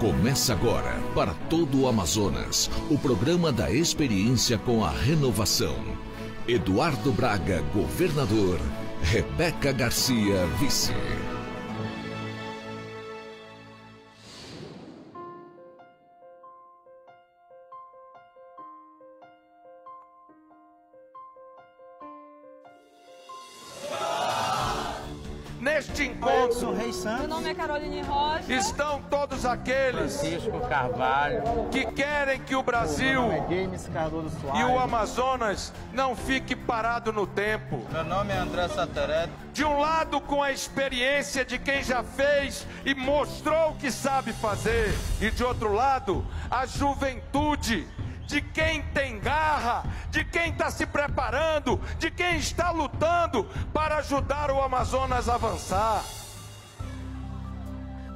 Começa agora, para todo o Amazonas, o programa da experiência com a renovação. Eduardo Braga, governador. Rebeca Garcia, vice. Neste encontro, meu nome é Caroline Rocha. Estão todos aqueles Francisco Carvalho, que querem que o Brasil James Cardoso Soares, e o Amazonas não fique parado no tempo. Meu nome é André Satereto. De um lado, com a experiência de quem já fez e mostrou o que sabe fazer, e de outro lado, a juventude de quem tem garra, de quem está se preparando, de quem está lutando para ajudar o Amazonas a avançar.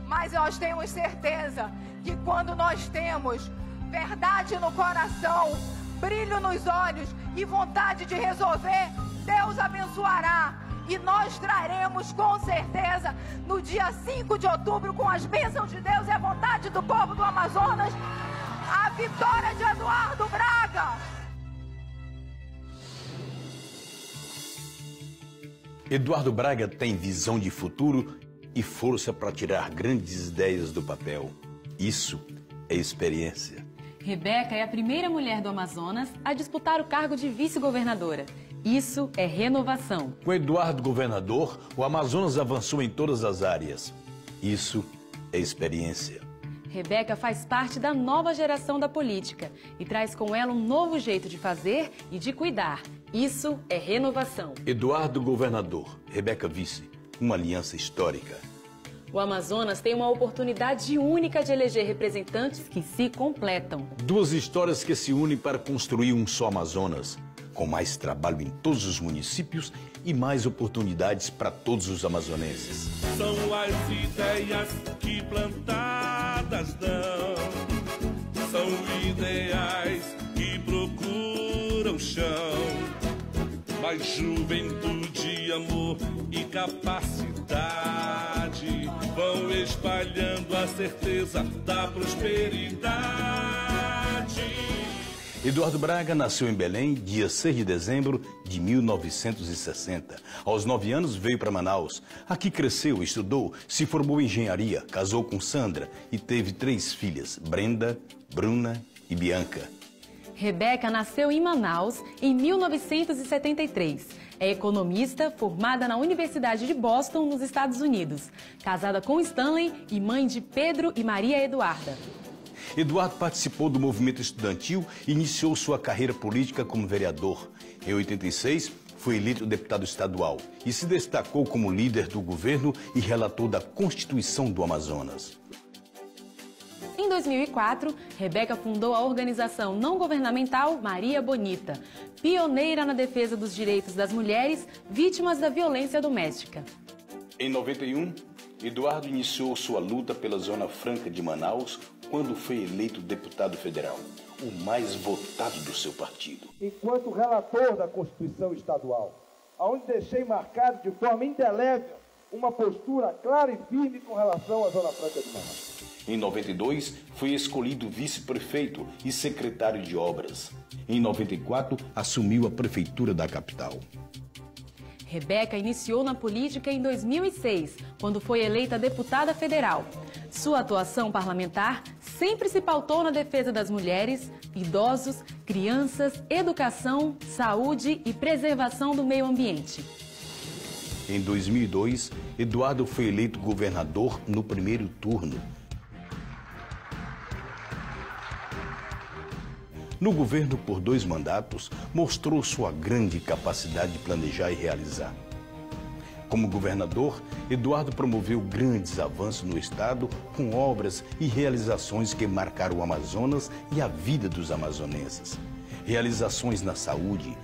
Mas nós temos certeza que quando nós temos verdade no coração, brilho nos olhos e vontade de resolver, Deus abençoará. E nós traremos com certeza, no dia 5 de outubro, com as bênçãos de Deus e a vontade do povo do Amazonas, a vitória de Eduardo Braga. Eduardo Braga tem visão de futuro e força para tirar grandes ideias do papel. Isso é experiência. Rebeca é a primeira mulher do Amazonas a disputar o cargo de vice-governadora. Isso é renovação. Com Eduardo governador, o Amazonas avançou em todas as áreas. Isso é experiência. Rebeca faz parte da nova geração da política e traz com ela um novo jeito de fazer e de cuidar. Isso é renovação. Eduardo governador, Rebeca vice, uma aliança histórica. O Amazonas tem uma oportunidade única de eleger representantes que se completam. Duas histórias que se unem para construir um só Amazonas, com mais trabalho em todos os municípios e mais oportunidades para todos os amazonenses. São as ideias que plantadas dão, são ideais que procuram chão, mais juventude, amor e capacidade vão espalhando a certeza da prosperidade. Eduardo Braga nasceu em Belém, dia 6 de dezembro de 1960. Aos 9 anos veio para Manaus. Aqui cresceu, estudou, se formou em engenharia, casou com Sandra e teve 3 filhas, Brenda, Bruna e Bianca. Rebeca nasceu em Manaus em 1973. É economista, formada na Universidade de Boston, nos Estados Unidos. Casada com Stanley e mãe de Pedro e Maria Eduarda. Eduardo participou do movimento estudantil e iniciou sua carreira política como vereador. Em 86, foi eleito deputado estadual e se destacou como líder do governo e relator da Constituição do Amazonas. Em 2004, Rebeca fundou a organização não governamental Maria Bonita, pioneira na defesa dos direitos das mulheres vítimas da violência doméstica. Em 91, Eduardo iniciou sua luta pela Zona Franca de Manaus quando foi eleito deputado federal, o mais votado do seu partido. Enquanto relator da Constituição Estadual, onde deixei marcado de forma indelével uma postura clara e firme com relação à Zona Franca de Manaus. Em 92, foi escolhido vice-prefeito e secretário de obras. Em 94, assumiu a prefeitura da capital. Rebeca iniciou na política em 2006, quando foi eleita deputada federal. Sua atuação parlamentar sempre se pautou na defesa das mulheres, idosos, crianças, educação, saúde e preservação do meio ambiente. Em 2002, Eduardo foi eleito governador no primeiro turno. No governo por 2 mandatos, mostrou sua grande capacidade de planejar e realizar. Como governador, Eduardo promoveu grandes avanços no estado com obras e realizações que marcaram o Amazonas e a vida dos amazonenses. Realizações na saúde,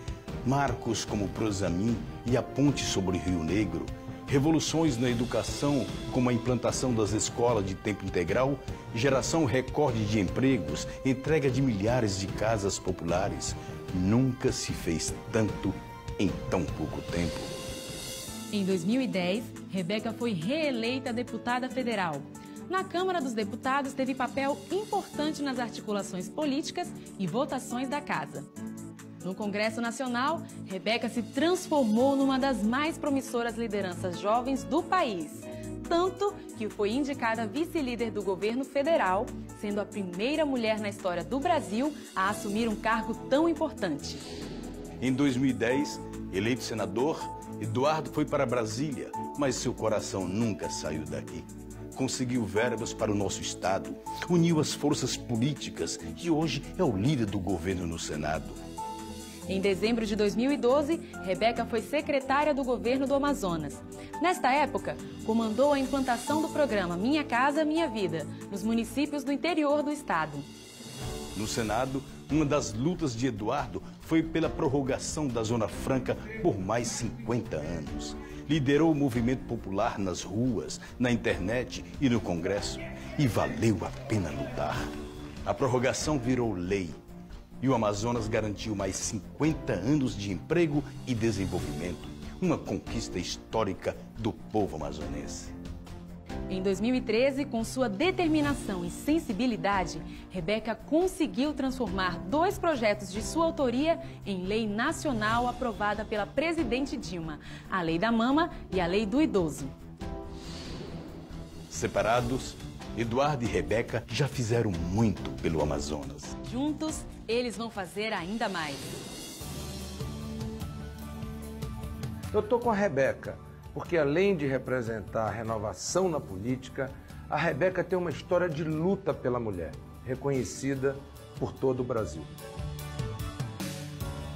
marcos como o Prosamin e a ponte sobre o Rio Negro, revoluções na educação, como a implantação das escolas de tempo integral, geração recorde de empregos, entrega de milhares de casas populares. Nunca se fez tanto em tão pouco tempo. Em 2010, Rebeca foi reeleita deputada federal. Na Câmara dos Deputados, teve papel importante nas articulações políticas e votações da Casa. No Congresso Nacional, Rebeca se transformou numa das mais promissoras lideranças jovens do país. Tanto que foi indicada vice-líder do governo federal, sendo a primeira mulher na história do Brasil a assumir um cargo tão importante. Em 2010, eleito senador, Eduardo foi para Brasília, mas seu coração nunca saiu daqui. Conseguiu verbas para o nosso estado, uniu as forças políticas e hoje é o líder do governo no Senado. Em dezembro de 2012, Rebeca foi secretária do governo do Amazonas. Nesta época, comandou a implantação do programa Minha Casa Minha Vida, nos municípios do interior do estado. No Senado, uma das lutas de Eduardo foi pela prorrogação da Zona Franca por mais 50 anos. Liderou o movimento popular nas ruas, na internet e no Congresso. E valeu a pena lutar. A prorrogação virou lei. E o Amazonas garantiu mais 50 anos de emprego e desenvolvimento. Uma conquista histórica do povo amazonense. Em 2013, com sua determinação e sensibilidade, Rebeca conseguiu transformar 2 projetos de sua autoria em lei nacional aprovada pela presidente Dilma, a Lei da Mama e a Lei do Idoso. Separados, Eduardo e Rebeca já fizeram muito pelo Amazonas. Juntos, eles vão fazer ainda mais. Eu estou com a Rebeca, porque além de representar a renovação na política, a Rebeca tem uma história de luta pela mulher, reconhecida por todo o Brasil.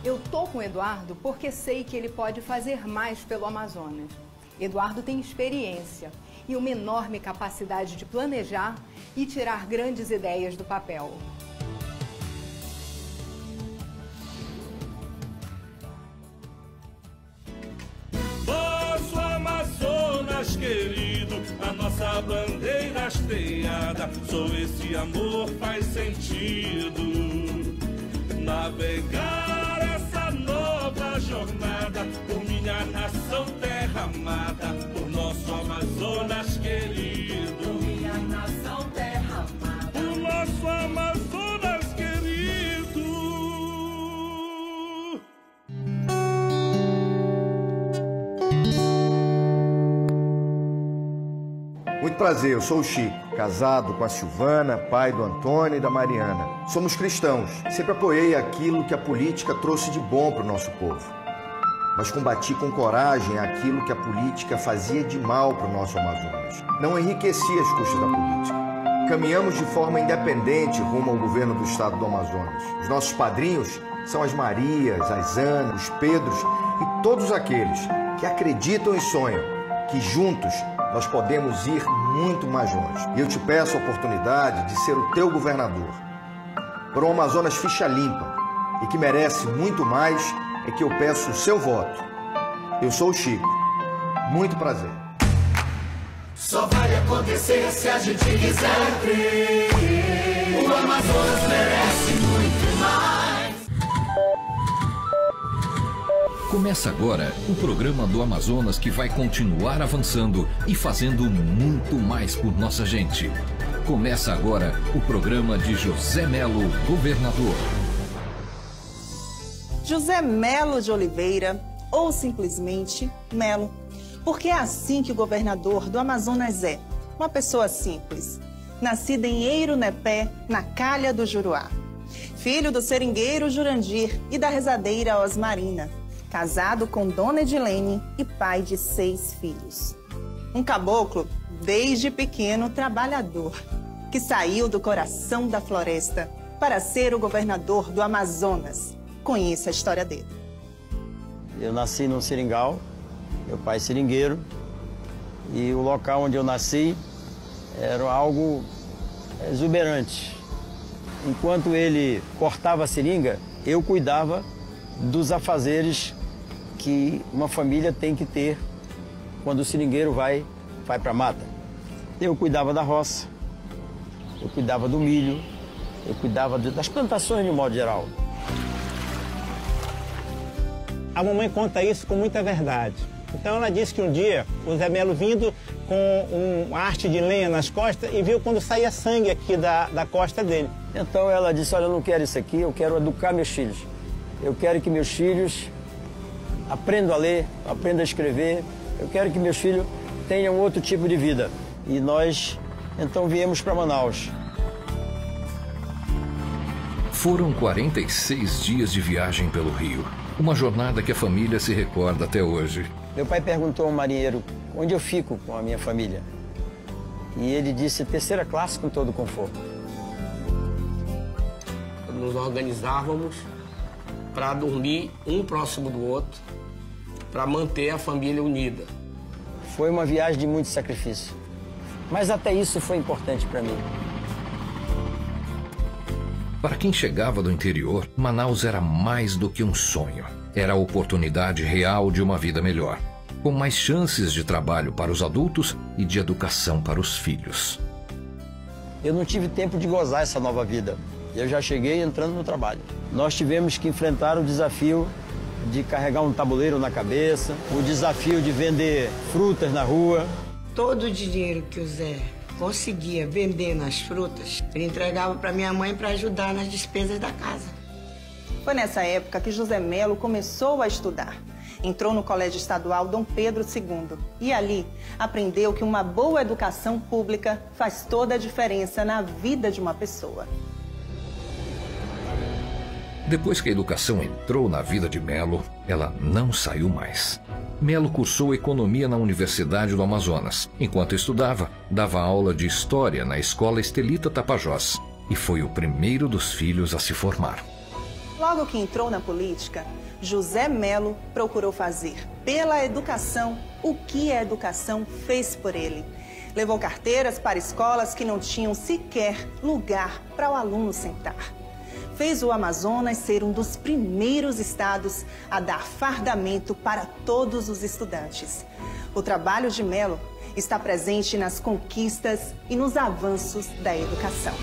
Eu tô com o Eduardo porque sei que ele pode fazer mais pelo Amazonas. Eduardo tem experiência e uma enorme capacidade de planejar e tirar grandes ideias do papel. Nosso Amazonas querido, a nossa bandeira hasteada, só esse amor faz sentido. Navegar essa nova jornada, por minha nação terra amada, por nosso Amazonas querido. Por minha nação terra amada, por nosso Amazonas querido. Muito prazer, eu sou o Chico, casado com a Silvana, pai do Antônio e da Mariana. Somos cristãos, sempre apoiei aquilo que a política trouxe de bom para o nosso povo. Mas combati com coragem aquilo que a política fazia de mal para o nosso Amazonas. Não enriquecia as custas da política. Caminhamos de forma independente rumo ao governo do estado do Amazonas. Os nossos padrinhos são as Marias, as Anas, os Pedros e todos aqueles que acreditam e sonham que juntos nós podemos ir muito mais longe. E eu te peço a oportunidade de ser o teu governador. Por um Amazonas ficha limpa e que merece muito mais, é que eu peço o seu voto. Eu sou o Chico. Muito prazer. Só vai acontecer se a gente quiser ver. O Amazonas merece muito mais. Começa agora o programa do Amazonas que vai continuar avançando e fazendo muito mais por nossa gente. Começa agora o programa de José Melo, governador. José Melo de Oliveira, ou simplesmente Melo, porque é assim que o governador do Amazonas é, uma pessoa simples, nascida em Eiro Nepé, na Calha do Juruá. Filho do seringueiro Jurandir e da rezadeira Osmarina, casado com Dona Edilene e pai de 6 filhos. Um caboclo, desde pequeno, trabalhador, que saiu do coração da floresta para ser o governador do Amazonas. Conheça a história dele. Eu nasci no seringal, meu pai é seringueiro, e o local onde eu nasci era algo exuberante. Enquanto ele cortava a seringa, eu cuidava dos afazeres que uma família tem que ter quando o seringueiro vai para a mata. Eu cuidava da roça, eu cuidava do milho, eu cuidava das plantações de um modo geral. A mamãe conta isso com muita verdade. Então ela disse que um dia o Zé Melo vindo com uma haste de lenha nas costas e viu quando saía sangue aqui da costa dele. Então ela disse, olha, eu não quero isso aqui, eu quero educar meus filhos. Eu quero que meus filhos aprendam a ler, aprendam a escrever. Eu quero que meus filhos tenham outro tipo de vida. E nós, então, viemos para Manaus. Foram 46 dias de viagem pelo Rio. Uma jornada que a família se recorda até hoje. Meu pai perguntou ao marinheiro onde eu fico com a minha família. E ele disse, 3ª classe com todo conforto. Nos organizávamos para dormir um próximo do outro, para manter a família unida. Foi uma viagem de muito sacrifício, mas até isso foi importante para mim. Para quem chegava do interior, Manaus era mais do que um sonho. Era a oportunidade real de uma vida melhor, com mais chances de trabalho para os adultos e de educação para os filhos. Eu não tive tempo de gozar essa nova vida. Eu já cheguei entrando no trabalho. Nós tivemos que enfrentar o desafio de carregar um tabuleiro na cabeça, o desafio de vender frutas na rua. Todo o dinheiro que o Zé conseguia vender nas frutas, ele entregava para minha mãe para ajudar nas despesas da casa. Foi nessa época que José Melo começou a estudar. Entrou no Colégio Estadual Dom Pedro II e ali aprendeu que uma boa educação pública faz toda a diferença na vida de uma pessoa. Depois que a educação entrou na vida de Melo, ela não saiu mais. Melo cursou economia na Universidade do Amazonas. Enquanto estudava, dava aula de história na Escola Estelita Tapajós e foi o primeiro dos filhos a se formar. Logo que entrou na política, José Melo procurou fazer pela educação o que a educação fez por ele. Levou carteiras para escolas que não tinham sequer lugar para o aluno sentar. Fez o Amazonas ser um dos primeiros estados a dar fardamento para todos os estudantes. O trabalho de Melo está presente nas conquistas e nos avanços da educação.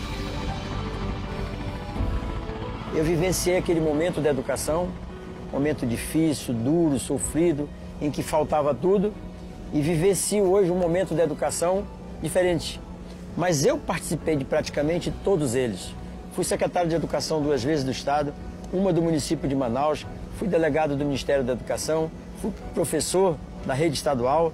Eu vivenciei aquele momento da educação, momento difícil, duro, sofrido, em que faltava tudo, e vivencio hoje um momento da educação diferente. Mas eu participei de praticamente todos eles. Fui secretário de Educação 2 vezes do Estado, uma do município de Manaus, fui delegado do Ministério da Educação, fui professor da rede estadual.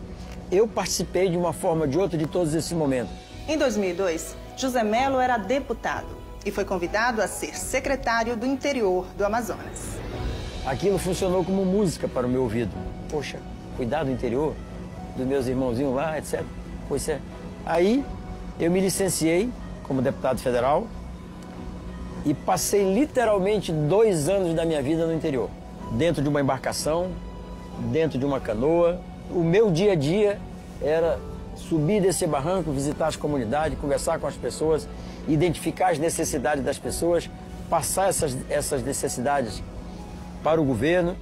Eu participei de uma forma ou de outra de todos esses momentos. Em 2002, José Melo era deputado e foi convidado a ser secretário do interior do Amazonas. Aquilo funcionou como música para o meu ouvido. Poxa, cuidar do interior, dos meus irmãozinhos lá, etc. Pois é. Aí eu me licenciei como deputado federal e passei literalmente 2 anos da minha vida no interior. Dentro de uma embarcação, dentro de uma canoa. O meu dia a dia era subir desse barranco, visitar as comunidades, conversar com as pessoas, identificar as necessidades das pessoas, passar essas necessidades para o governo.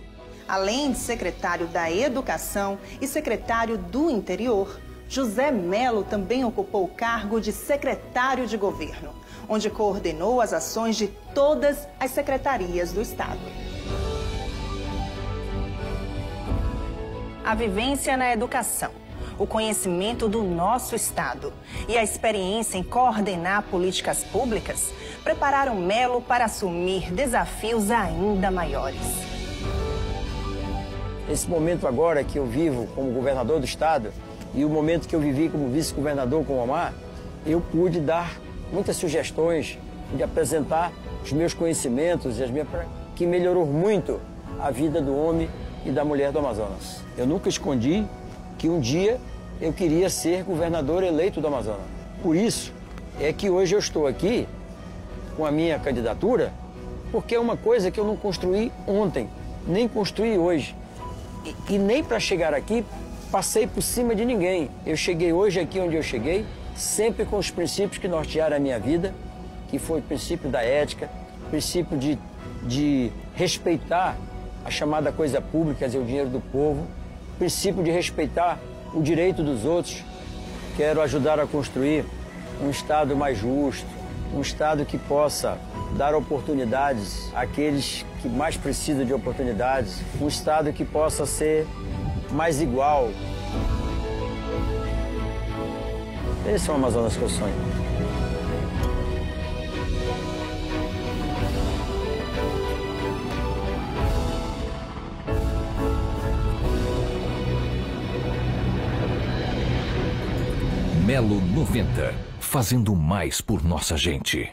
Além de secretário da Educação e secretário do Interior, José Melo também ocupou o cargo de secretário de governo, onde coordenou as ações de todas as secretarias do Estado. A vivência na educação, o conhecimento do nosso Estado e a experiência em coordenar políticas públicas prepararam Melo para assumir desafios ainda maiores. Esse momento agora que eu vivo como governador do Estado e o momento que eu vivi como vice-governador com o Omar, eu pude dar muitas sugestões, de apresentar os meus conhecimentos e que melhorou muito a vida do homem e da mulher do Amazonas. Eu nunca escondi que um dia eu queria ser governador eleito do Amazonas. Por isso é que hoje eu estou aqui com a minha candidatura, porque é uma coisa que eu não construí ontem, nem construí hoje. E nem para chegar aqui passei por cima de ninguém. Eu cheguei hoje aqui onde eu cheguei, sempre com os princípios que nortearam a minha vida, que foi o princípio da ética, o princípio de respeitar a chamada coisa pública, quer dizer, o dinheiro do povo, o princípio de respeitar o direito dos outros. Quero ajudar a construir um Estado mais justo, um Estado que possa dar oportunidades àqueles que mais precisam de oportunidades, um Estado que possa ser mais igual. Esse é o Amazonas que eu sonho. Melo 90, fazendo mais por nossa gente.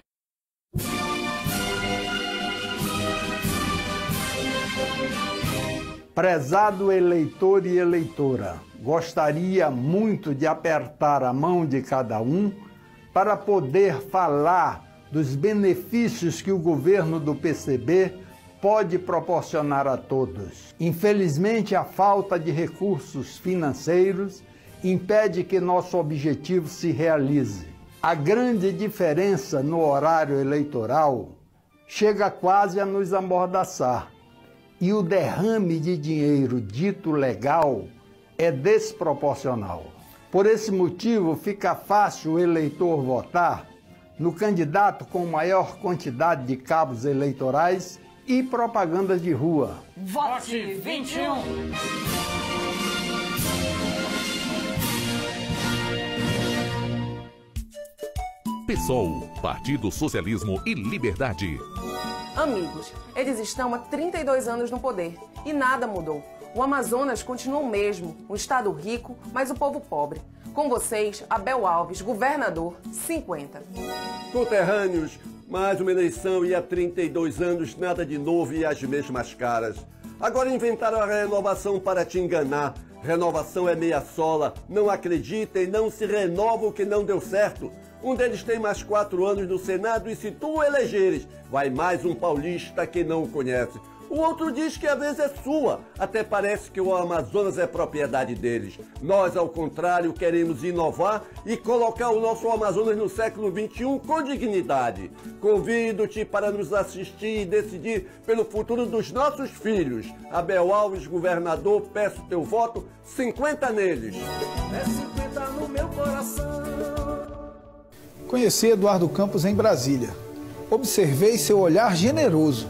Prezado eleitor e eleitora, gostaria muito de apertar a mão de cada um para poder falar dos benefícios que o governo do PCB pode proporcionar a todos. Infelizmente, a falta de recursos financeiros impede que nosso objetivo se realize. A grande diferença no horário eleitoral chega quase a nos amordaçar. E o derrame de dinheiro dito legal é desproporcional. Por esse motivo, fica fácil o eleitor votar no candidato com maior quantidade de cabos eleitorais e propagandas de rua. Vote 21! PSOL, Partido Socialismo e Liberdade. Amigos, eles estão há 32 anos no poder e nada mudou. O Amazonas continua o mesmo, um estado rico, mas o povo pobre. Com vocês, Abel Alves, governador, 50. Conterrâneos, mais uma eleição e há 32 anos nada de novo e as mesmas caras. Agora inventaram a renovação para te enganar. Renovação é meia sola, não acreditem, não se renova o que não deu certo. Um deles tem mais 4 anos no Senado e se tu o elegeres, vai mais um paulista que não o conhece. O outro diz que a vez é sua, até parece que o Amazonas é propriedade deles. Nós, ao contrário, queremos inovar e colocar o nosso Amazonas no século XXI com dignidade. Convido-te para nos assistir e decidir pelo futuro dos nossos filhos. Abel Alves, governador, peço teu voto, 50 neles. É 50 no meu coração. Conheci Eduardo Campos em Brasília. Observei seu olhar generoso.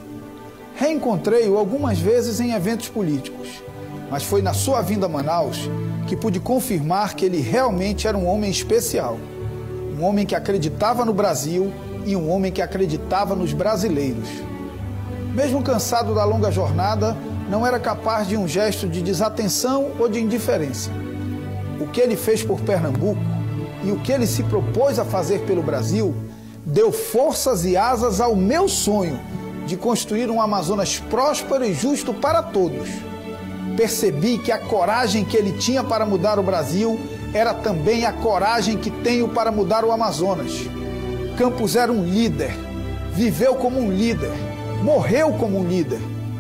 Reencontrei-o algumas vezes em eventos políticos, mas foi na sua vinda a Manaus que pude confirmar que ele realmente era um homem especial. Um homem que acreditava no Brasil e um homem que acreditava nos brasileiros. Mesmo cansado da longa jornada, não era capaz de um gesto de desatenção ou de indiferença. O que ele fez por Pernambuco e o que ele se propôs a fazer pelo Brasil deu forças e asas ao meu sonho de construir um Amazonas próspero e justo para todos. Percebi que a coragem que ele tinha para mudar o Brasil era também a coragem que tenho para mudar o Amazonas. Campos era um líder, viveu como um líder, morreu como um líder,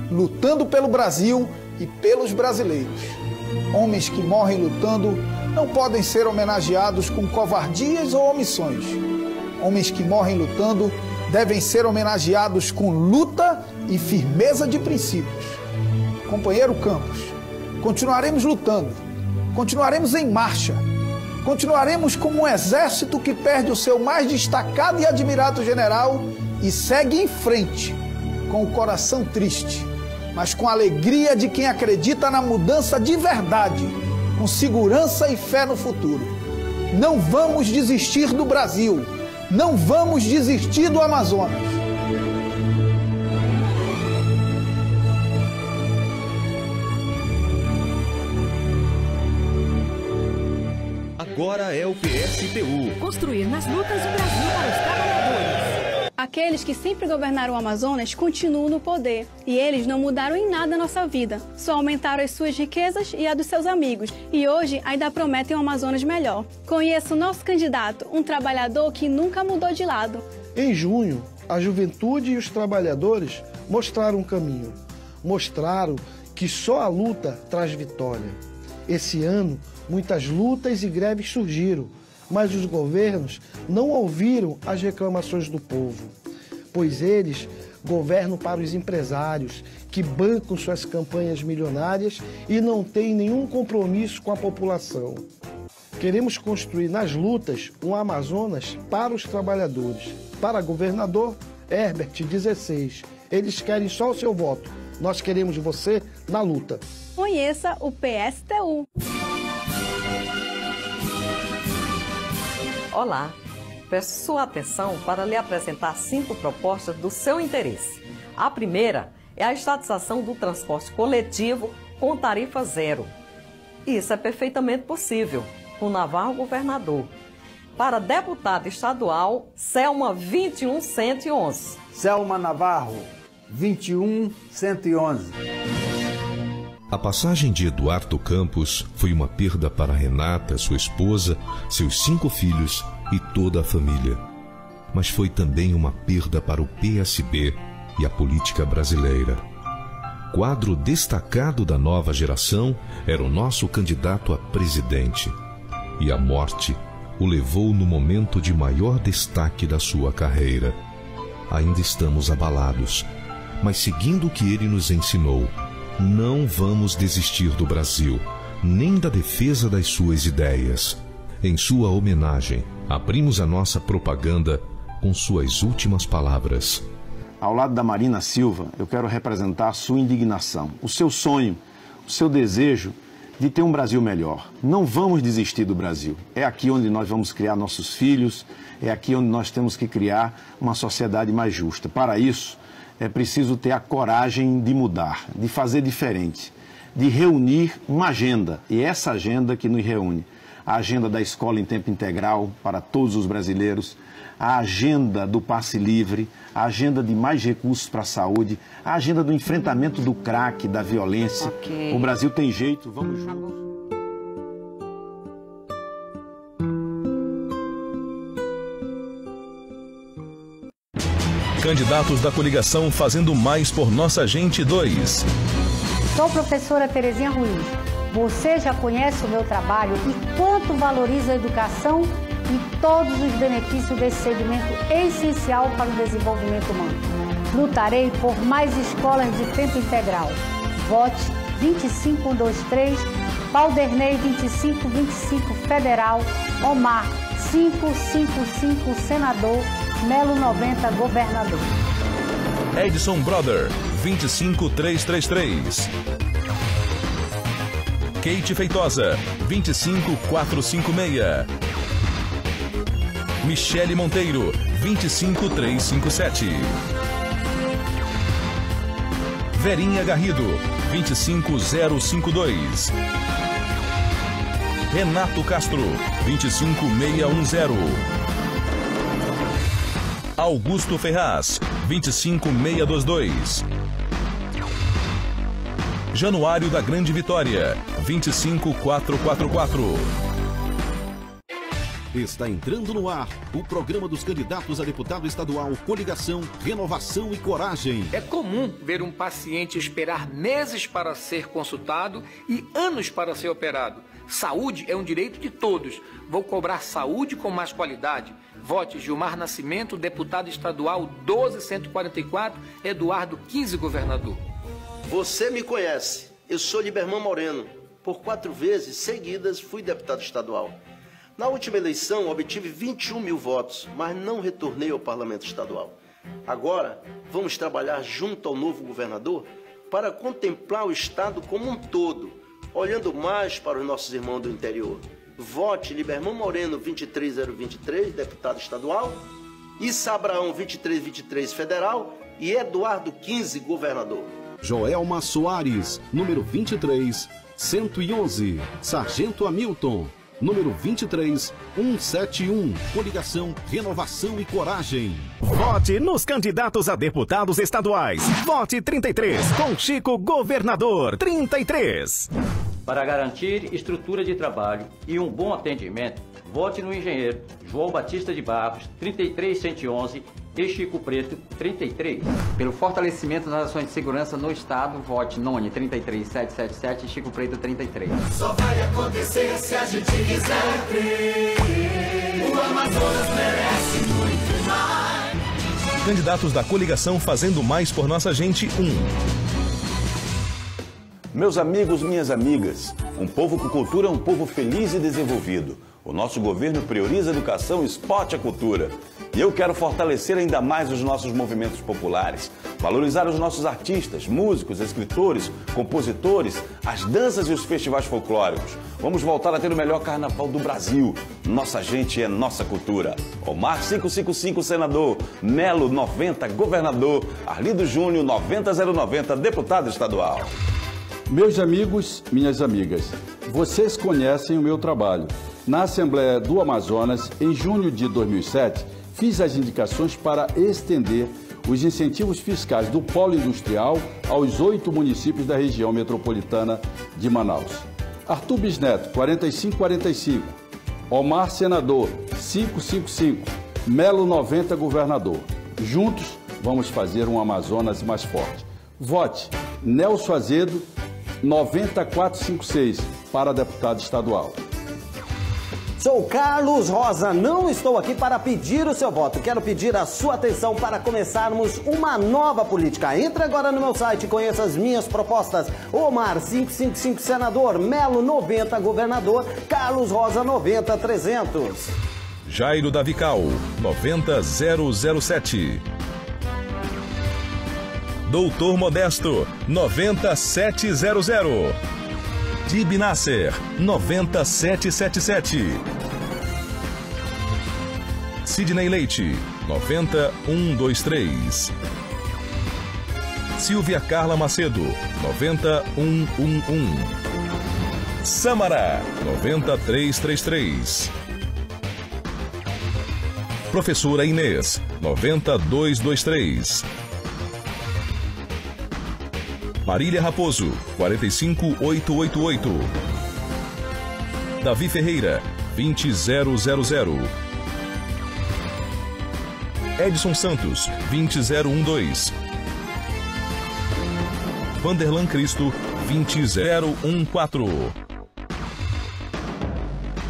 lutando pelo Brasil e pelos brasileiros. Homens que morrem lutando não podem ser homenageados com covardias ou omissões. Homens que morrem lutando devem ser homenageados com luta e firmeza de princípios. Companheiro Campos, continuaremos lutando, continuaremos em marcha, continuaremos como um exército que perde o seu mais destacado e admirado general e segue em frente, com o coração triste, mas com a alegria de quem acredita na mudança de verdade, com segurança e fé no futuro. Não vamos desistir do Brasil. Não vamos desistir do Amazonas. Agora é o PSTU. Construir nas lutas o Brasil para os trabalhadores. Aqueles que sempre governaram o Amazonas continuam no poder. E eles não mudaram em nada a nossa vida. Só aumentaram as suas riquezas e a dos seus amigos. E hoje ainda prometem um Amazonas melhor. Conheço o nosso candidato, um trabalhador que nunca mudou de lado. Em junho, a juventude e os trabalhadores mostraram um caminho. Mostraram que só a luta traz vitória. Esse ano, muitas lutas e greves surgiram, mas os governos não ouviram as reclamações do povo, pois eles governam para os empresários que bancam suas campanhas milionárias e não têm nenhum compromisso com a população. Queremos construir nas lutas um Amazonas para os trabalhadores. Para governador, Herbert, 16. Eles querem só o seu voto. Nós queremos você na luta. Conheça o PSTU. Olá, peço sua atenção para lhe apresentar 5 propostas do seu interesse. A primeira é a estatização do transporte coletivo com tarifa zero. Isso é perfeitamente possível, com Navarro governador. Para deputada estadual, Selma 21111. Selma Navarro, 21111. A passagem de Eduardo Campos foi uma perda para Renata, sua esposa, seus 5 filhos e toda a família. Mas foi também uma perda para o PSB e a política brasileira. Quadro destacado da nova geração era o nosso candidato a presidente. E a morte o levou no momento de maior destaque da sua carreira. Ainda estamos abalados, mas seguindo o que ele nos ensinou, não vamos desistir do Brasil, nem da defesa das suas ideias. Em sua homenagem, abrimos a nossa propaganda com suas últimas palavras. Ao lado da Marina Silva, eu quero representar a sua indignação, o seu sonho, o seu desejo de ter um Brasil melhor. Não vamos desistir do Brasil. É aqui onde nós vamos criar nossos filhos, é aqui onde nós temos que criar uma sociedade mais justa. Para isso, é preciso ter a coragem de mudar, de fazer diferente, de reunir uma agenda. E essa agenda que nos reúne, a agenda da escola em tempo integral para todos os brasileiros, a agenda do passe livre, a agenda de mais recursos para a saúde, a agenda do enfrentamento do crack, da violência. Okay. O Brasil tem jeito, vamos juntos. Candidatos da coligação fazendo mais por nossa gente 2. Sou professora Terezinha Ruiz. Você já conhece o meu trabalho e quanto valorizo a educação e todos os benefícios desse segmento essencial para o desenvolvimento humano. Lutarei por mais escolas de tempo integral. Vote 25123, Valdernei 2525 Federal, Omar 555 Senador, Melo 90 Governador. Edson Brother 25333. Kate Feitosa 25456. Michele Monteiro, 25357. Verinha Garrido, 25052. Renato Castro, 25610. Augusto Ferraz, 25622. Januário da Grande Vitória, 25444. Está entrando no ar o programa dos candidatos a deputado estadual, coligação, renovação e coragem. É comum ver um paciente esperar meses para ser consultado e anos para ser operado. Saúde é um direito de todos. Vou cobrar saúde com mais qualidade. Vote Gilmar Nascimento, deputado estadual 12144, Eduardo 15, governador. Você me conhece. Eu sou Libermão Moreno. Por 4 vezes seguidas fui deputado estadual. Na última eleição, obtive 21 mil votos, mas não retornei ao parlamento estadual. Agora, vamos trabalhar junto ao novo governador para contemplar o estado como um todo, olhando mais para os nossos irmãos do interior. Vote Libermão Moreno 23023, deputado estadual, Issa Abraão 2323, federal e Eduardo 15, governador. Joelma Soares, número 23111, Sargento Hamilton. Número 23171, coligação, renovação e coragem. Vote nos candidatos a deputados estaduais. Vote 33, com Chico Governador 33. Para garantir estrutura de trabalho e um bom atendimento, vote no engenheiro João Batista de Barros 33111 e Chico Preto 33. Pelo fortalecimento das ações de segurança no Estado, vote Noni 33777 e Chico Preto 33. Só vai acontecer se a gente quiser ter. O Amazonas merece muito mais. Candidatos da coligação fazendo mais por nossa gente 1. Meus amigos, minhas amigas, um povo com cultura é um povo feliz e desenvolvido. O nosso governo prioriza a educação, esporte e a cultura. E eu quero fortalecer ainda mais os nossos movimentos populares, valorizar os nossos artistas, músicos, escritores, compositores, as danças e os festivais folclóricos. Vamos voltar a ter o melhor carnaval do Brasil. Nossa gente é nossa cultura. Omar 555, senador. Melo 90, governador. Arlindo Júnior 90090, deputado estadual. Meus amigos, minhas amigas, vocês conhecem o meu trabalho. Na Assembleia do Amazonas, em junho de 2007, fiz as indicações para estender os incentivos fiscais do polo industrial aos 8 municípios da região metropolitana de Manaus. Arthur Bisneto, 4545. Omar, senador, 555. Melo 90, governador. Juntos, vamos fazer um Amazonas mais forte. Vote Nelson Azedo, 90456, para deputado estadual. Sou Carlos Rosa, não estou aqui para pedir o seu voto. Quero pedir a sua atenção para começarmos uma nova política. Entre agora no meu site e conheça as minhas propostas. Omar 555, senador. Melo 90, governador. Carlos Rosa 90300. Jairo Davical 90007. Doutor Modesto 90700. Dib Nasser 90777. Sidney Leite 90123. Silvia Carla Macedo 90111. Samara 90333. Professora Inês 90223. Marília Raposo, 45888. Davi Ferreira, 20000. Edson Santos, 20012. Vanderlan Cristo, 20014.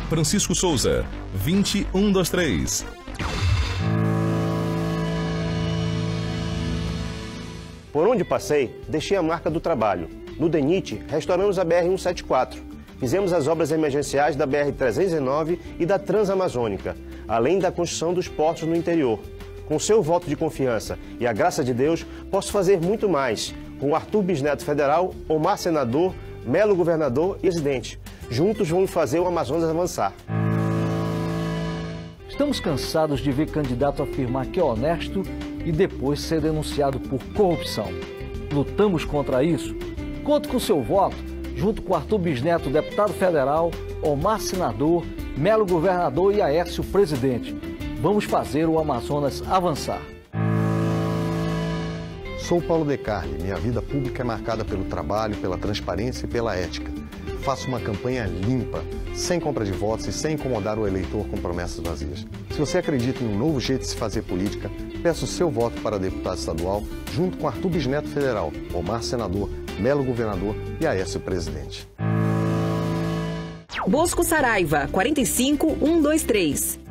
Francisco Souza, 20123. Por onde passei, deixei a marca do trabalho. No DENIT, restauramos a BR-174. Fizemos as obras emergenciais da BR-309 e da Transamazônica, além da construção dos portos no interior. Com seu voto de confiança e a graça de Deus, posso fazer muito mais. Com Arthur Bisneto federal, Omar senador, Melo governador e presidente. Juntos vamos fazer o Amazonas avançar. Estamos cansados de ver candidato afirmar que é honesto e depois ser denunciado por corrupção. Lutamos contra isso? Conto com seu voto, junto com Arthur Bisneto, deputado federal, Omar senador, Melo governador e Aécio presidente. Vamos fazer o Amazonas avançar. Sou Paulo Decarli. Minha vida pública é marcada pelo trabalho, pela transparência e pela ética. Faço uma campanha limpa, sem compra de votos e sem incomodar o eleitor com promessas vazias. Se você acredita em um novo jeito de se fazer política, peço seu voto para deputado estadual, junto com Arthur Bisneto federal, Omar senador, Melo governador e Aécio presidente. Bosco Saraiva, 45123.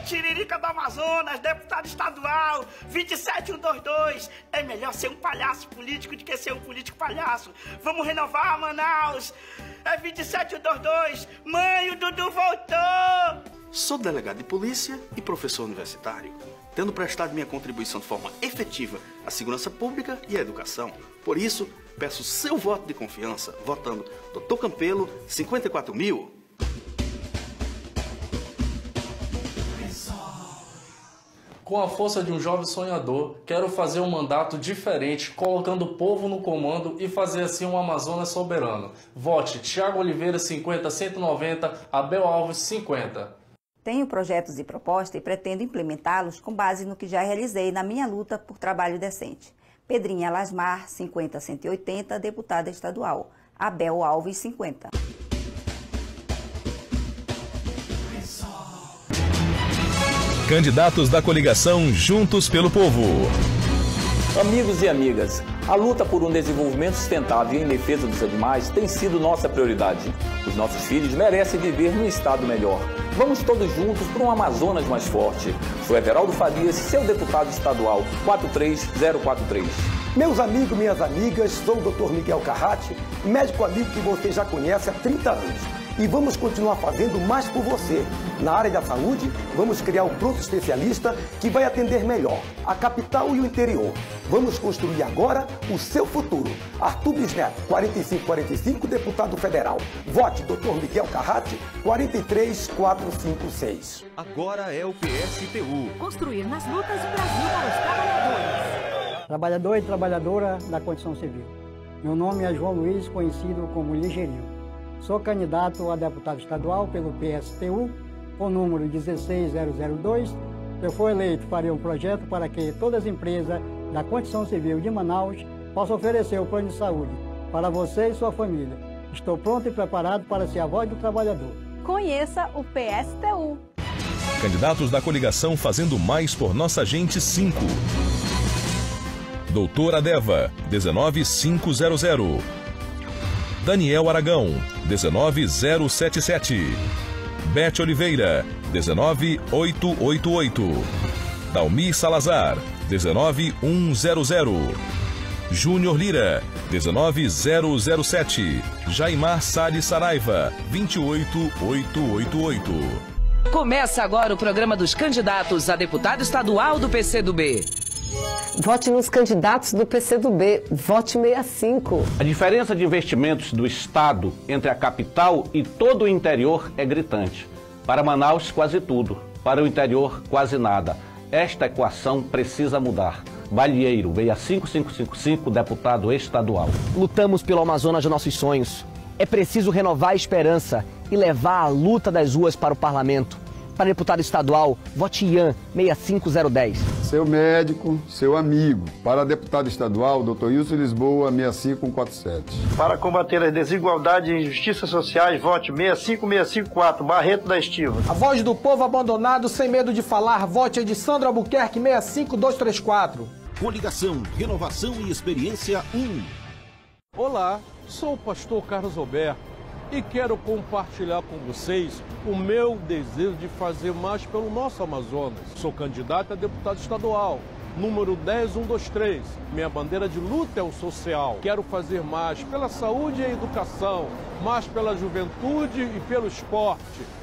Tiririca do Amazonas, deputado estadual, 27122. É melhor ser um palhaço político do que ser um político palhaço. Vamos renovar Manaus. É 27122. Mãe, o Dudu voltou. Sou delegado de polícia e professor universitário, tendo prestado minha contribuição de forma efetiva à segurança pública e à educação. Por isso, peço seu voto de confiança, votando Dr. Campelo, 54.000. Com a força de um jovem sonhador, quero fazer um mandato diferente, colocando o povo no comando e fazer assim um Amazonas soberano. Vote Thiago Oliveira 50-190, Abel Alves 50. Tenho projetos e propostas e pretendo implementá-los com base no que já realizei na minha luta por trabalho decente. Pedrinha Lasmar 50-180, deputada estadual. Abel Alves 50. Candidatos da coligação Juntos pelo Povo. Amigos e amigas, A luta por um desenvolvimento sustentável e em defesa dos animais tem sido nossa prioridade. Os nossos filhos merecem viver num estado melhor. Vamos todos juntos por um Amazonas mais forte. Sou Everaldo Farias, seu deputado estadual, 43043. Meus amigos, minhas amigas, sou o Dr. Miguel Carratti, médico amigo que você já conhece há 30 anos. E vamos continuar fazendo mais por você. Na área da saúde, vamos criar um pronto especialista que vai atender melhor a capital e o interior. Vamos construir agora o seu futuro. Arthur Bisneto, 4545, deputado federal. Vote Dr. Miguel Carratti, 43456. Agora é o PSTU. Construir nas lutas o Brasil para os trabalhadores. Trabalhador e trabalhadora da condição civil. Meu nome é João Luiz, conhecido como Ligeirinho. Sou candidato a deputado estadual pelo PSTU, com o número 16002. Se eu for eleito, farei um projeto para que todas as empresas da condição civil de Manaus possam oferecer o plano de saúde para você e sua família. Estou pronto e preparado para ser a voz do trabalhador. Conheça o PSTU. Candidatos da coligação fazendo mais por nossa gente 5. Doutora Deva, 19500. Daniel Aragão, 19077. Bete Oliveira, 19888. Dalmi Salazar, 19100. Júnior Lira, 19007. Jaimar Salles Saraiva, 28888. Começa agora o programa dos candidatos a deputado estadual do PCdoB. Vote nos candidatos do PCdoB. Vote 65. A diferença de investimentos do Estado entre a capital e todo o interior é gritante. Para Manaus, quase tudo. Para o interior, quase nada. Esta equação precisa mudar. Balieiro, 65555, deputado estadual. Lutamos pelo Amazonas de nossos sonhos. É preciso renovar a esperança e levar a luta das ruas para o parlamento. Para deputado estadual, vote Ian, 65010. Seu médico, seu amigo. Para deputado estadual, Dr. Wilson Lisboa, 65147. Para combater as desigualdades e injustiças sociais, vote 65654, Barreto da Estiva. A voz do povo abandonado, sem medo de falar, vote Edissandro Albuquerque, 65234. Coligação, Renovação e Experiência 1. Olá, sou o pastor Carlos Roberto e quero compartilhar com vocês o meu desejo de fazer mais pelo nosso Amazonas. Sou candidato a deputado estadual, número 10123. Minha bandeira de luta é o social. Quero fazer mais pela saúde e educação, mais pela juventude e pelo esporte,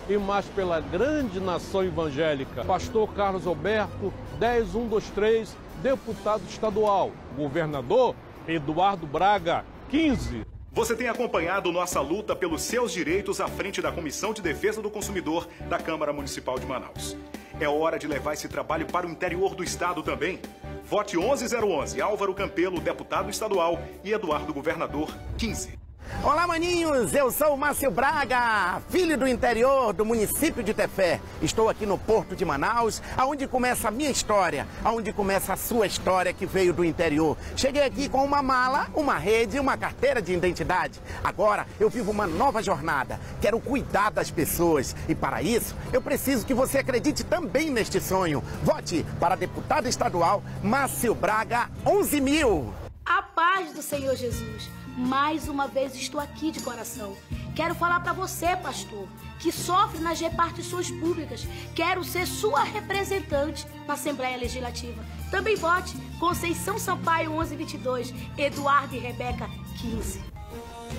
e mais pela grande nação evangélica. Pastor Carlos Alberto, 10123, deputado estadual. Governador Eduardo Braga, 15. Você tem acompanhado nossa luta pelos seus direitos à frente da Comissão de Defesa do Consumidor da Câmara Municipal de Manaus. É hora de levar esse trabalho para o interior do estado também. Vote 11011, Álvaro Campelo, deputado estadual, e Eduardo Governador, 15. Olá, maninhos! Eu sou o Márcio Braga, filho do interior do município de Tefé. Estou aqui no Porto de Manaus, aonde começa a minha história, aonde começa a sua história que veio do interior. Cheguei aqui com uma mala, uma rede e uma carteira de identidade. Agora eu vivo uma nova jornada. Quero cuidar das pessoas e para isso eu preciso que você acredite também neste sonho. Vote para deputado estadual Márcio Braga, 11.000. A paz do Senhor Jesus. Mais uma vez estou aqui de coração. Quero falar para você, pastor, que sofre nas repartições públicas. Quero ser sua representante na Assembleia Legislativa. Também vote Conceição Sampaio, 1122, Eduardo e Rebeca, 15.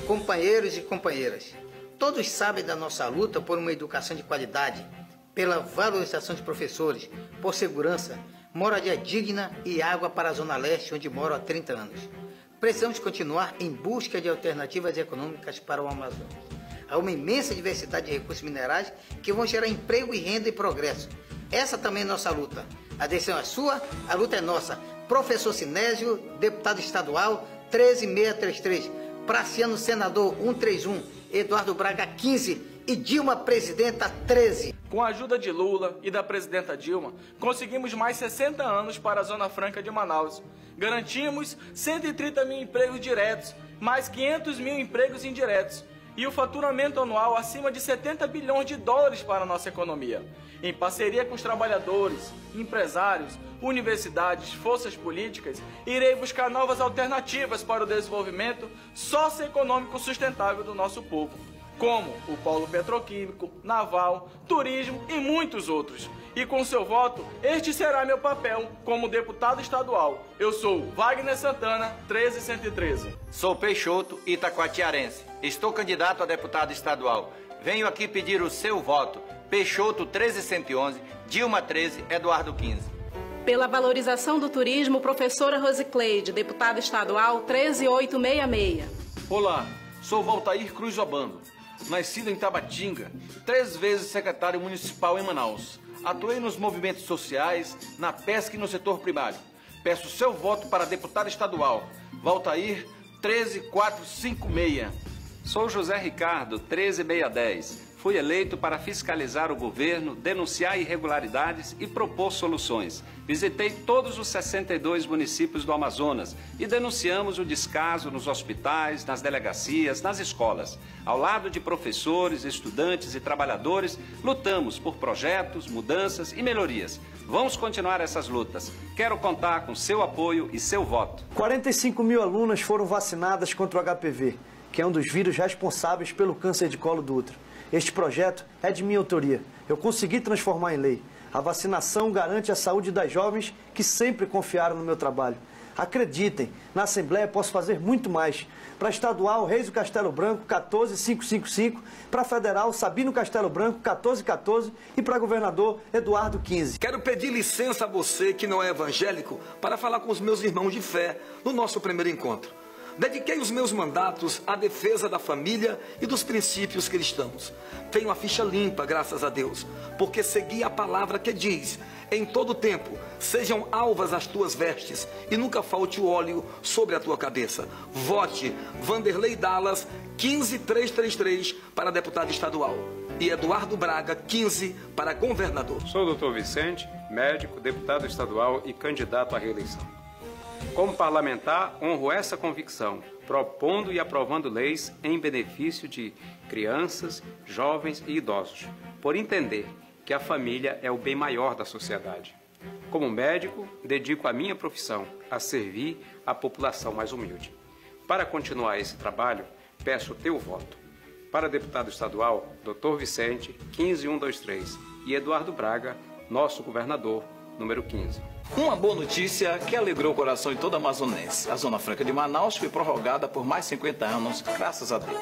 Companheiros e companheiras, todos sabem da nossa luta por uma educação de qualidade, pela valorização de professores, por segurança, moradia digna e água para a Zona Leste, onde moro há 30 anos. Precisamos continuar em busca de alternativas econômicas para o Amazonas. Há uma imensa diversidade de recursos minerais que vão gerar emprego e renda e progresso. Essa também é nossa luta. A decisão é sua, a luta é nossa. Professor Sinésio, deputado estadual, 13633. Praciano, senador, 131. Eduardo Braga, 15. E Dilma, presidenta, 13. Com a ajuda de Lula e da presidenta Dilma, conseguimos mais 60 anos para a Zona Franca de Manaus. Garantimos 130 mil empregos diretos, mais 500 mil empregos indiretos. e o faturamento anual acima de 70 bilhões de dólares para a nossa economia. Em parceria com os trabalhadores, empresários, universidades, forças políticas, irei buscar novas alternativas para o desenvolvimento socioeconômico sustentável do nosso povo, como o polo petroquímico, naval, turismo e muitos outros. E com seu voto, este será meu papel como deputado estadual. Eu sou Wagner Santana, 13113. Sou Peixoto, itacoatiarense. Estou candidato a deputado estadual. Venho aqui pedir o seu voto. Peixoto, 13111, Dilma, 13, Eduardo, 15. Pela valorização do turismo, professora Rosicleide, deputada estadual, 13866. Olá, sou Valtair Cruz Obando. Nascido em Tabatinga, 3 vezes secretário municipal em Manaus. Atuei nos movimentos sociais, na pesca e no setor primário. Peço seu voto para deputado estadual. Valtair, 13456. Sou José Ricardo, 13610. Fui eleito para fiscalizar o governo, denunciar irregularidades e propor soluções. Visitei todos os 62 municípios do Amazonas e denunciamos o descaso nos hospitais, nas delegacias, nas escolas. Ao lado de professores, estudantes e trabalhadores, lutamos por projetos, mudanças e melhorias. Vamos continuar essas lutas. Quero contar com seu apoio e seu voto. 45 mil alunas foram vacinadas contra o HPV, que é um dos vírus responsáveis pelo câncer de colo do útero. Este projeto é de minha autoria. Eu consegui transformar em lei. A vacinação garante a saúde das jovens que sempre confiaram no meu trabalho. Acreditem, na Assembleia posso fazer muito mais. Para estadual, Reis do Castelo Branco, 14555. Para federal, Sabino Castelo Branco, 1414. E para governador, Eduardo, 15. Quero pedir licença a você, que não é evangélico, para falar com os meus irmãos de fé no nosso primeiro encontro. Dediquei os meus mandatos à defesa da família e dos princípios cristãos. Tenho a ficha limpa, graças a Deus, porque segui a palavra que diz: em todo tempo, sejam alvas as tuas vestes e nunca falte o óleo sobre a tua cabeça. Vote Vanderlei Dallas, 15333 para deputado estadual e Eduardo Braga, 15 para governador. Sou o Dr. Vicente, médico, deputado estadual e candidato à reeleição. Como parlamentar, honro essa convicção, propondo e aprovando leis em benefício de crianças, jovens e idosos, por entender que a família é o bem maior da sociedade. Como médico, dedico a minha profissão a servir a população mais humilde. Para continuar esse trabalho, peço o teu voto. Para deputado estadual, Dr. Vicente, 15123, e Eduardo Braga, nosso governador, número 15. Uma boa notícia que alegrou o coração de todo amazonense. A Zona Franca de Manaus foi prorrogada por mais 50 anos, graças a Deus.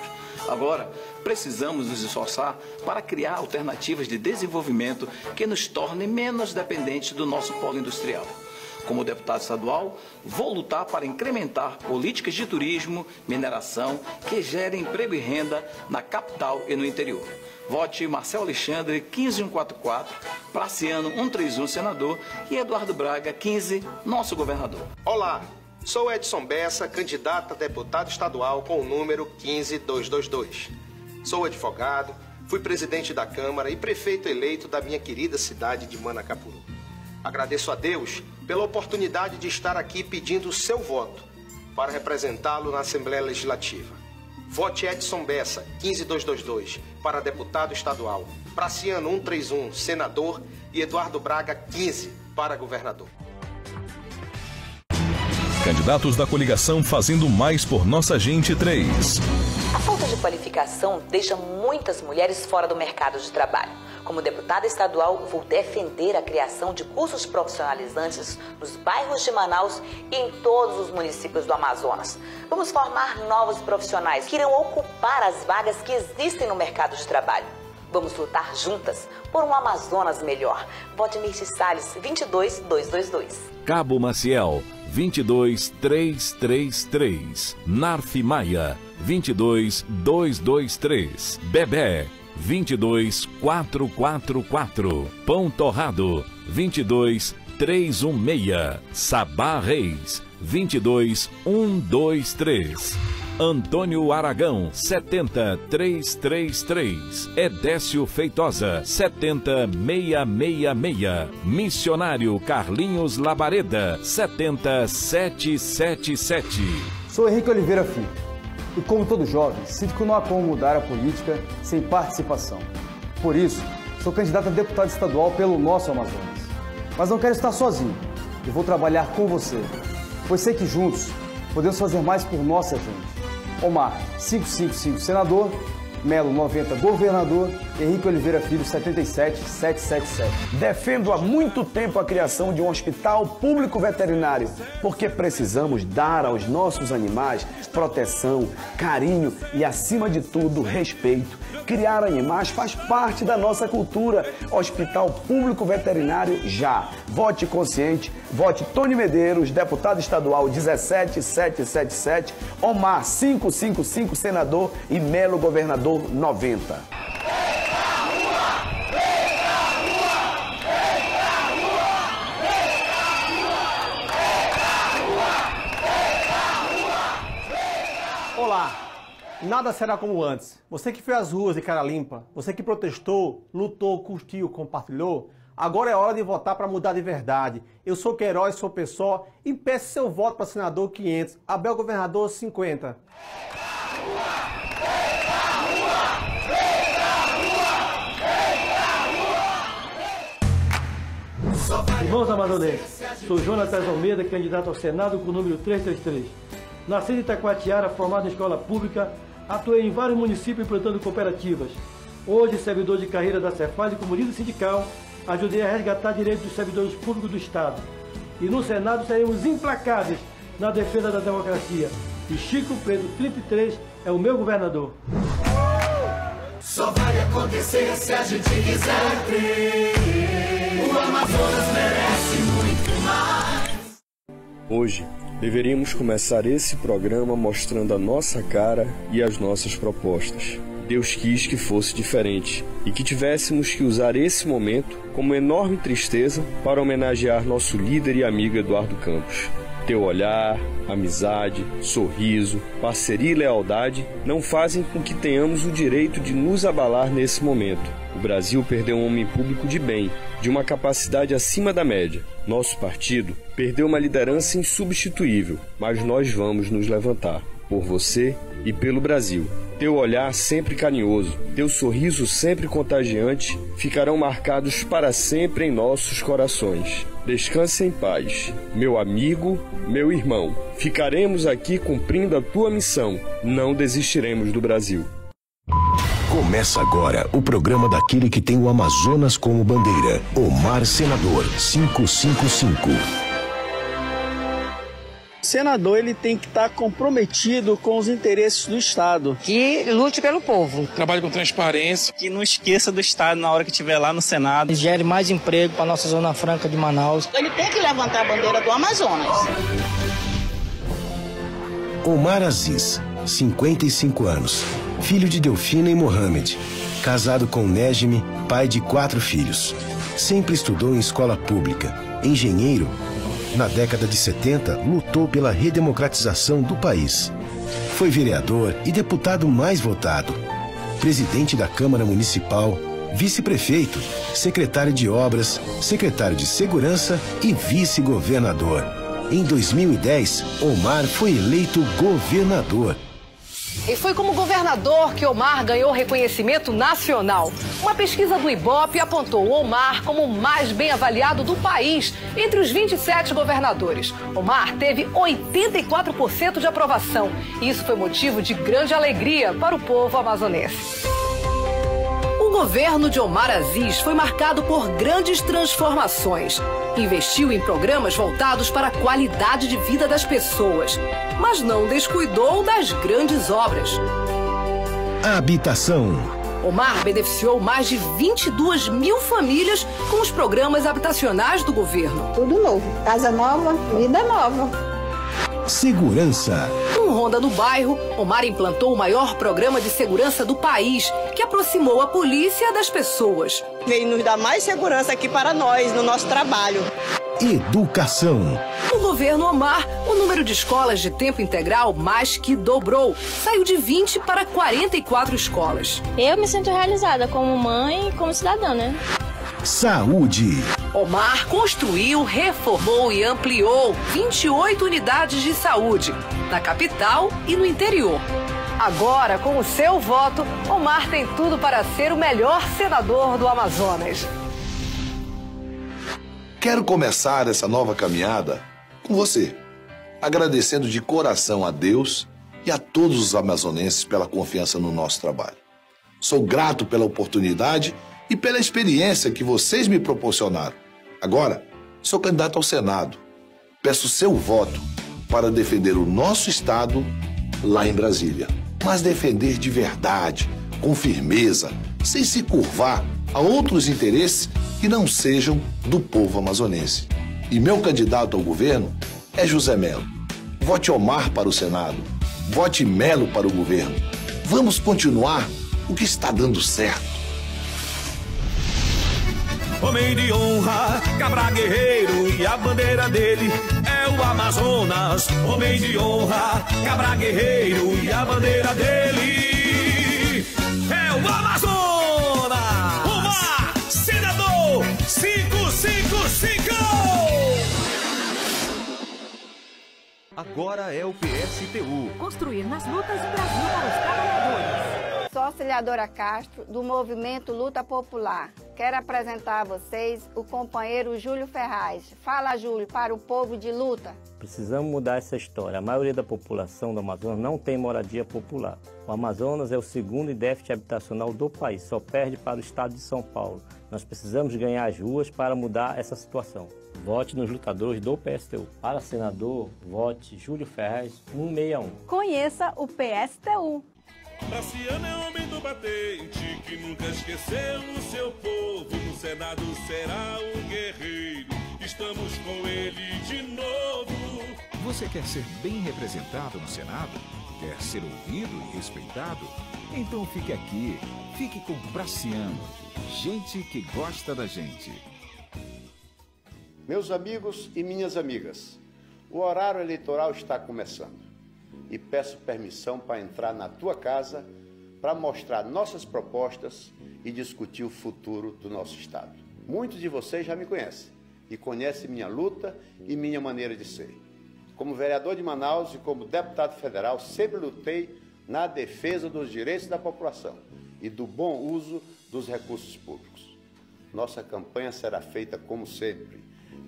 Agora, precisamos nos esforçar para criar alternativas de desenvolvimento que nos tornem menos dependentes do nosso polo industrial. Como deputado estadual, vou lutar para incrementar políticas de turismo, mineração, que gerem emprego e renda na capital e no interior. Vote Marcelo Alexandre, 15144, Praciano, 131, senador, e Eduardo Braga, 15, nosso governador. Olá, sou Edson Bessa, candidato a deputado estadual com o número 15222. Sou advogado, fui presidente da Câmara e prefeito eleito da minha querida cidade de Manacapuru. Agradeço a Deus pela oportunidade de estar aqui pedindo o seu voto para representá-lo na Assembleia Legislativa. Vote Edson Bessa, 15222, para deputado estadual. Praciano, 131, senador. E Eduardo Braga, 15, para governador. Candidatos da coligação fazendo mais por nossa gente 3. A falta de qualificação deixa muitas mulheres fora do mercado de trabalho. Como deputada estadual, vou defender a criação de cursos profissionalizantes nos bairros de Manaus e em todos os municípios do Amazonas. Vamos formar novos profissionais que irão ocupar as vagas que existem no mercado de trabalho. Vamos lutar juntas por um Amazonas melhor. Vote Mirti Salles, 22222. Cabo Maciel, 22333. Narf Maia, 22223. Bebé, 22444. Pão Torrado, 22316. Sabá Reis, 22123. Antônio Aragão, 70333. Edécio Feitosa, 70666. Missionário Carlinhos Labareda, 70777. Sou Henrique Oliveira Filho. E como todo jovem, sinto que não há como mudar a política sem participação. Por isso, sou candidato a deputado estadual pelo nosso Amazonas. Mas não quero estar sozinho. Eu vou trabalhar com você, pois sei que juntos podemos fazer mais por nossa gente. Omar, 555, senador. Melo, 90, governador. Henrique Oliveira Filho, 77, 777. Defendo há muito tempo a criação de um hospital público veterinário, porque precisamos dar aos nossos animais proteção, carinho e, acima de tudo, respeito. Criar animais faz parte da nossa cultura. Hospital público veterinário já. Vote consciente, vote Tony Medeiros, deputado estadual 17777, Omar 555, senador, e Melo, governador 90. Olá, nada será como antes. Você que foi às ruas de cara limpa, você que protestou, lutou, curtiu, compartilhou, agora é hora de votar para mudar de verdade. Eu sou Queiroz, sou PSOL e peço seu voto para senador 500, Abel governador 50. Irmãos amazonenses, sou Jonatas Almeida, candidato ao Senado com o número 333. Nasci em Itacoatiara, formado em escola pública, atuei em vários municípios implantando cooperativas. Hoje, servidor de carreira da Cefaz e como líder sindical, ajudei a resgatar direitos dos servidores públicos do Estado. E no Senado seremos implacáveis na defesa da democracia. E Chico Preto 33 é o meu governador. Só vai acontecer se a gente quiser crer. O Amazonas merece muito mais. Hoje, deveríamos começar esse programa mostrando a nossa cara e as nossas propostas. Deus quis que fosse diferente e que tivéssemos que usar esse momento como enorme tristeza para homenagear nosso líder e amigo Eduardo Campos. Teu olhar, amizade, sorriso, parceria e lealdade não fazem com que tenhamos o direito de nos abalar nesse momento. O Brasil perdeu um homem público de bem, de uma capacidade acima da média. Nosso partido perdeu uma liderança insubstituível, mas nós vamos nos levantar. Por você e pelo Brasil. Teu olhar sempre carinhoso, teu sorriso sempre contagiante, ficarão marcados para sempre em nossos corações. Descanse em paz, meu amigo, meu irmão. Ficaremos aqui cumprindo a tua missão. Não desistiremos do Brasil. Começa agora o programa daquele que tem o Amazonas como bandeira. Omar Senador 555. O senador, ele tem que estar comprometido com os interesses do Estado. Que lute pelo povo. Trabalhe com transparência. Que não esqueça do Estado na hora que estiver lá no Senado. Gere mais emprego para a nossa Zona Franca de Manaus. Ele tem que levantar a bandeira do Amazonas. Omar Aziz, 55 anos. Filho de Delfina e Mohamed. Casado com Nejime, pai de 4 filhos. Sempre estudou em escola pública. Engenheiro. Na década de 70, lutou pela redemocratização do país. Foi vereador e deputado mais votado. Presidente da Câmara Municipal, vice-prefeito, secretário de Obras, secretário de Segurança e vice-governador. Em 2010, Omar foi eleito governador. E foi como governador que Omar ganhou reconhecimento nacional. Uma pesquisa do Ibope apontou Omar como o mais bem avaliado do país entre os 27 governadores. Omar teve 84% de aprovação. E isso foi motivo de grande alegria para o povo amazonense. O governo de Omar Aziz foi marcado por grandes transformações. Investiu em programas voltados para a qualidade de vida das pessoas, mas não descuidou das grandes obras. Habitação. Omar beneficiou mais de 22 mil famílias com os programas habitacionais do governo. Tudo novo. Casa nova, vida nova. Segurança. Com Ronda no Bairro, Omar implantou o maior programa de segurança do país, que aproximou a polícia das pessoas. Veio nos dar mais segurança aqui para nós, no nosso trabalho. Educação. No governo Omar, o número de escolas de tempo integral mais que dobrou. Saiu de 20 para 44 escolas. Eu me sinto realizada como mãe e como cidadã, né? Saúde. Omar construiu, reformou e ampliou 28 unidades de saúde, na capital e no interior. Agora, com o seu voto, Omar tem tudo para ser o melhor senador do Amazonas. Quero começar essa nova caminhada com você, agradecendo de coração a Deus e a todos os amazonenses pela confiança no nosso trabalho. Sou grato pela oportunidade e pela experiência que vocês me proporcionaram. Agora, sou candidato ao Senado. Peço seu voto para defender o nosso estado lá em Brasília. Mas defender de verdade, com firmeza, sem se curvar a outros interesses que não sejam do povo amazonense. E meu candidato ao governo é José Melo. Vote Omar para o Senado. Vote Melo para o governo. Vamos continuar o que está dando certo. Homem de honra, cabra guerreiro, e a bandeira dele é o Amazonas. Homem de honra, cabra guerreiro, e a bandeira dele é o Amazonas. Omar, senador 555. Agora é o PSTU. Construir nas lutas o Brasil para os trabalhadores. Sou auxiliadora Castro, do Movimento Luta Popular. Quero apresentar a vocês o companheiro Júlio Ferraz. Fala, Júlio, para o povo de luta. Precisamos mudar essa história. A maioria da população do Amazonas não tem moradia popular. O Amazonas é o segundo em déficit habitacional do país, só perde para o estado de São Paulo. Nós precisamos ganhar as ruas para mudar essa situação. Vote nos lutadores do PSTU. Para senador, vote Júlio Ferraz 161. Conheça o PSTU. Praciano é homem do batente, que nunca esqueceu o seu povo. No Senado será um guerreiro, estamos com ele de novo. Você quer ser bem representado no Senado? Quer ser ouvido e respeitado? Então fique aqui, fique com Praciano, gente que gosta da gente. Meus amigos e minhas amigas, o horário eleitoral está começando. E peço permissão para entrar na tua casa para mostrar nossas propostas e discutir o futuro do nosso estado. Muitos de vocês já me conhecem e conhecem minha luta e minha maneira de ser. Como vereador de Manaus e como deputado federal, sempre lutei na defesa dos direitos da população e do bom uso dos recursos públicos. Nossa campanha será feita como sempre,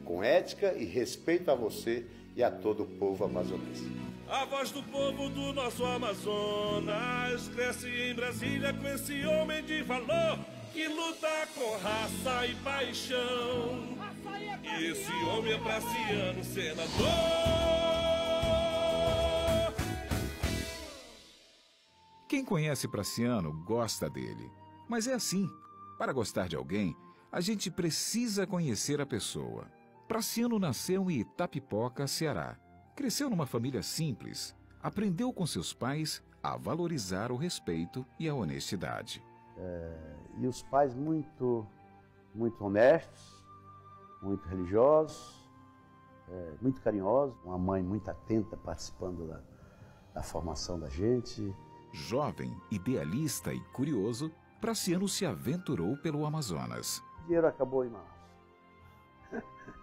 com ética e respeito a você e a todo o povo amazonense. A voz do povo do nosso Amazonas cresce em Brasília com esse homem de valor que luta com raça e paixão. E esse homem é Praciano, senador. Quem conhece Praciano gosta dele. Mas é assim, para gostar de alguém, a gente precisa conhecer a pessoa. Praciano nasceu em Itapipoca, Ceará. Cresceu numa família simples. Aprendeu com seus pais a valorizar o respeito e a honestidade. E os pais muito honestos, muito religiosos, muito carinhosos. Uma mãe muito atenta, participando da formação da gente. Jovem, idealista e curioso, Praciano se aventurou pelo Amazonas. O dinheiro acabou em Manaus.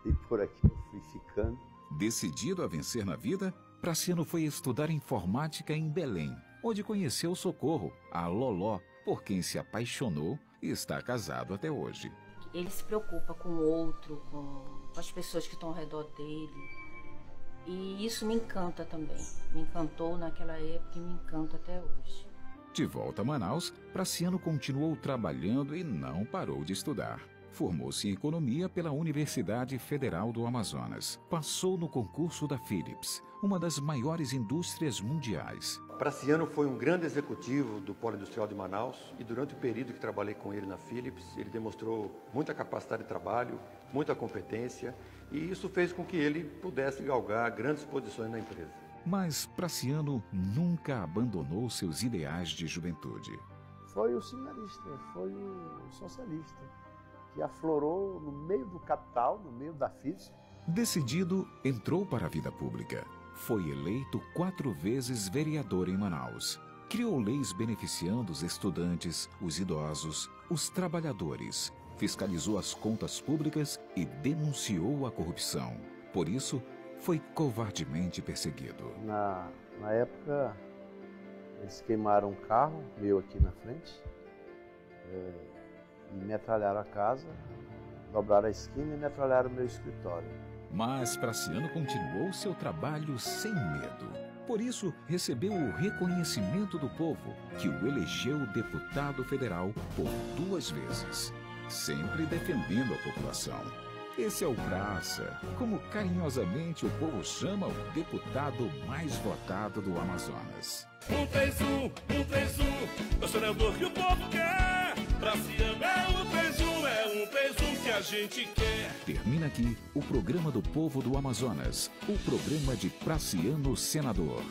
E por aqui eu fui ficando. Decidido a vencer na vida, Praciano foi estudar informática em Belém, onde conheceu Socorro, a Loló, por quem se apaixonou e está casado até hoje. Ele se preocupa com o outro, com as pessoas que estão ao redor dele. E isso me encanta também. Me encantou naquela época e me encanta até hoje. De volta a Manaus, Praciano continuou trabalhando e não parou de estudar. Formou-se em Economia pela Universidade Federal do Amazonas. Passou no concurso da Philips, uma das maiores indústrias mundiais. Praciano foi um grande executivo do Polo Industrial de Manaus e durante o período que trabalhei com ele na Philips, ele demonstrou muita capacidade de trabalho, muita competência e isso fez com que ele pudesse galgar grandes posições na empresa. Mas Praciano nunca abandonou seus ideais de juventude. Foi o seminarista, foi o socialista, que aflorou no meio do capital, no meio da Philips. Decidido, entrou para a vida pública. Foi eleito 4 vezes vereador em Manaus. Criou leis beneficiando os estudantes, os idosos, os trabalhadores. Fiscalizou as contas públicas e denunciou a corrupção. Por isso, foi covardemente perseguido. Na época, Eles queimaram um carro meu aqui na frente e metralharam a casa, dobraram a esquina e metralharam o meu escritório. Mas Praciano continuou seu trabalho sem medo. Por isso, recebeu o reconhecimento do povo, que o elegeu deputado federal por 2 vezes, sempre defendendo a população. Esse é o Praça, como carinhosamente o povo chama o deputado mais votado do Amazonas. 131, 131, é o senador que o povo quer. Praciano é 131, é 131 que a gente quer. Termina aqui o programa do povo do Amazonas, o programa de Praciano Senador.